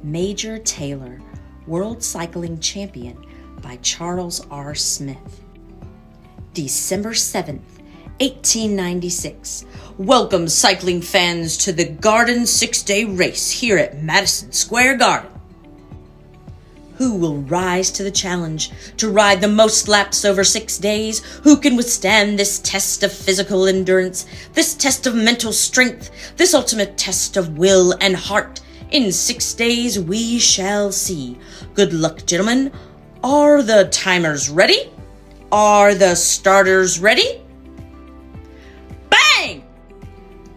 Major Taylor, World Cycling Champion by Charles R. Smith. December 7th, 1896. Welcome, cycling fans, to the Garden 6-Day Race here at Madison Square Garden. Who will rise to the challenge to ride the most laps over 6 days? Who can withstand this test of physical endurance, this test of mental strength, this ultimate test of will and heart? In 6 days we shall see. Good luck, gentlemen. Are the timers ready? Are the starters ready? Bang!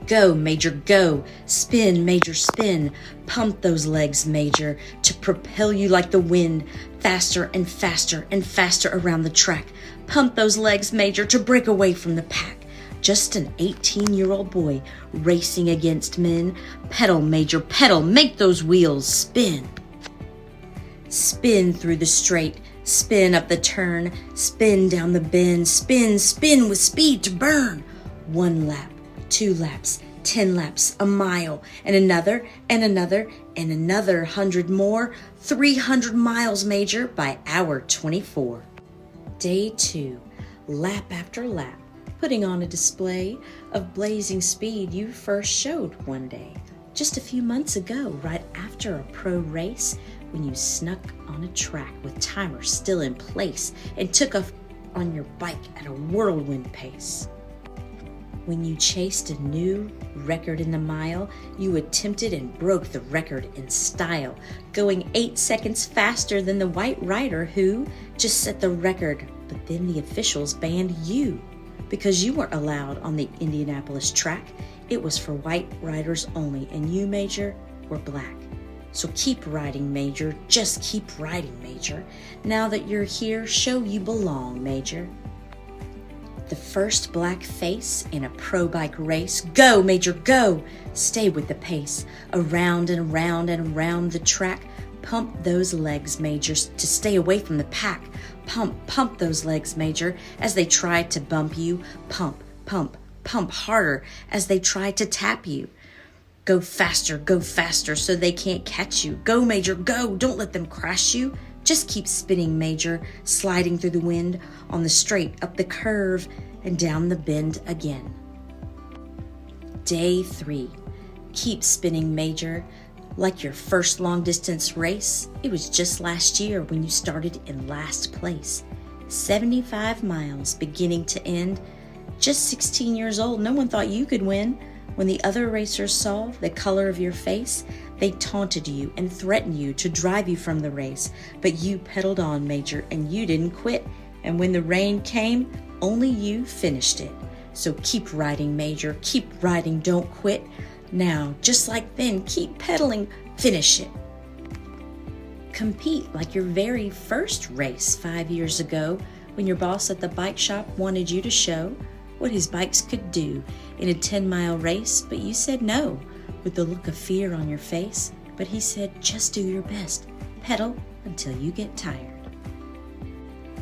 Go, Major, go. Spin, Major, spin. Pump those legs, Major, to propel you like the wind, faster and faster and faster around the track. Pump those legs, Major, to break away from the pack. Just an 18-year-old boy racing against men. Pedal, Major, pedal. Make those wheels spin. Spin through the straight. Spin up the turn. Spin down the bend. Spin, spin with speed to burn. 1 lap, 2 laps, 10 laps, a mile, and another, and another, and another 100 more. 300 miles, Major, by hour 24. Day 2, lap after lap, putting on a display of blazing speed you first showed one day, just a few months ago, right after a pro race, when you snuck on a track with timers still in place and took off on your bike at a whirlwind pace. When you chased a new record in the mile, you attempted and broke the record in style, going 8 seconds faster than the white rider who just set the record, but then the officials banned you because you weren't allowed on the Indianapolis track. It was for white riders only, and you, Major, were black. So keep riding, Major. Just keep riding, Major. Now that you're here, show you belong, Major. The first black face in a pro bike race. Go, Major, go! Stay with the pace. Around and around and around the track. Pump those legs, Major, to stay away from the pack. Pump, pump those legs, Major, as they try to bump you. Pump, pump, pump harder as they try to tap you. Go faster, so they can't catch you. Go, Major, go! Don't let them crash you. Just keep spinning, Major, sliding through the wind, on the straight, up the curve, and down the bend again. Day 3. Keep spinning, Major, like your first long-distance race. It was just last year when you started in last place. 75 miles, beginning to end. Just 16 years old, no one thought you could win. When the other racers saw the color of your face, they taunted you and threatened you to drive you from the race. But you pedaled on, Major, and you didn't quit. And when the rain came, only you finished it. So keep riding, Major. Keep riding, don't quit. Now, just like then, keep pedaling, finish it. Compete like your very first race 5 years ago, when your boss at the bike shop wanted you to show what his bikes could do in a 10-mile race, but you said no, with the look of fear on your face. But he said, just do your best. Pedal until you get tired.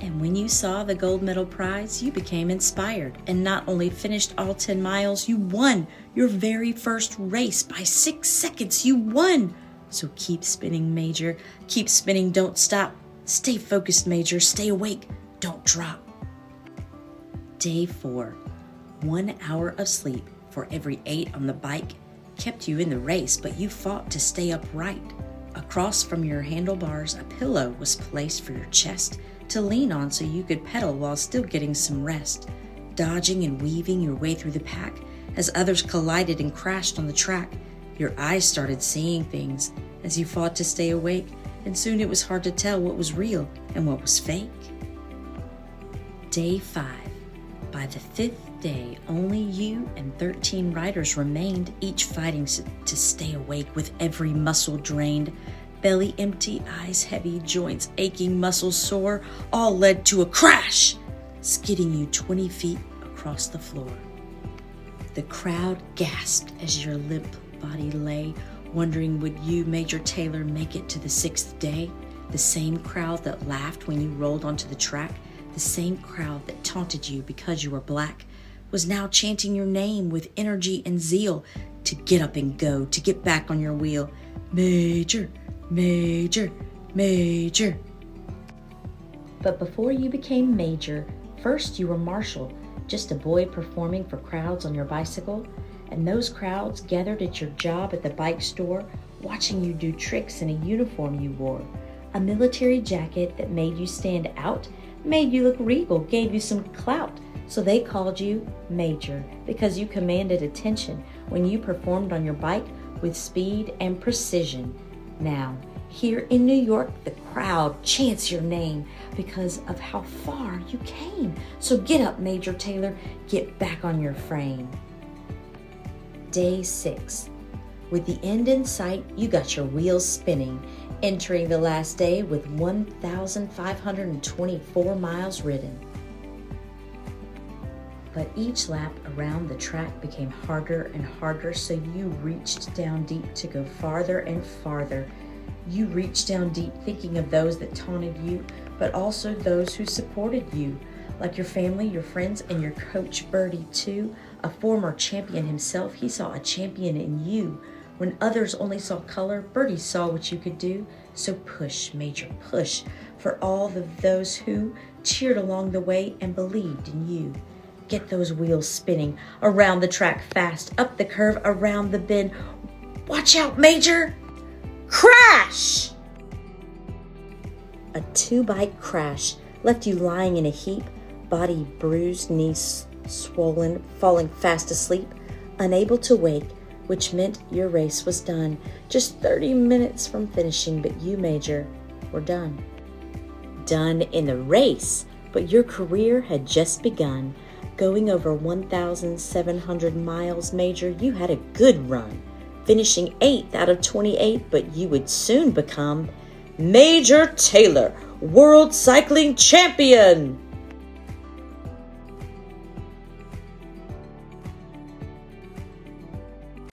And when you saw the gold medal prize, you became inspired and not only finished all 10 miles, you won your very first race by 6 seconds. You won. So keep spinning, Major. Keep spinning, don't stop. Stay focused, Major. Stay awake. Don't drop. Day 4. 1 hour of sleep for every 8 on the bike kept you in the race, but you fought to stay upright. Across from your handlebars, a pillow was placed for your chest to lean on so you could pedal while still getting some rest. Dodging and weaving your way through the pack as others collided and crashed on the track, your eyes started seeing things as you fought to stay awake, and soon it was hard to tell what was real and what was fake. Day 5. By the 5th day, only you and 13 riders remained, each fighting to stay awake with every muscle drained. Belly empty, eyes heavy, joints aching, muscles sore, all led to a crash, skidding you 20 feet across the floor. The crowd gasped as your limp body lay, wondering would you, Major Taylor, make it to the 6th day? The same crowd that laughed when you rolled onto the track, the same crowd that taunted you because you were black, was now chanting your name with energy and zeal to get up and go, to get back on your wheel. Major, Major, Major. But before you became Major, first you were Marshal, just a boy performing for crowds on your bicycle, and those crowds gathered at your job at the bike store, watching you do tricks in a uniform you wore. A military jacket that made you stand out, made you look regal, gave you some clout, so they called you Major because you commanded attention when you performed on your bike with speed and precision. Now, here in New York, the crowd chants your name because of how far you came. So get up, Major Taylor, get back on your frame. Day 6. With the end in sight, you got your wheels spinning, entering the last day with 1,524 miles ridden. But each lap around the track became harder and harder, so you reached down deep to go farther and farther. You reached down deep thinking of those that taunted you, but also those who supported you, like your family, your friends, and your coach Birdie too. A former champion himself, he saw a champion in you. When others only saw color, Birdie saw what you could do. So push, Major, push, for all of those who cheered along the way and believed in you. Get those wheels spinning around the track fast, up the curve, around the bend. Watch out, Major! Crash! A 2-bike crash left you lying in a heap, body bruised, knees swollen, falling fast asleep, unable to wake, which meant your race was done. Just 30 minutes from finishing, but you, Major, were done. Done in the race, but your career had just begun. Going over 1,700 miles, Major, you had a good run. Finishing 8th out of 28, but you would soon become Major Taylor, World Cycling Champion!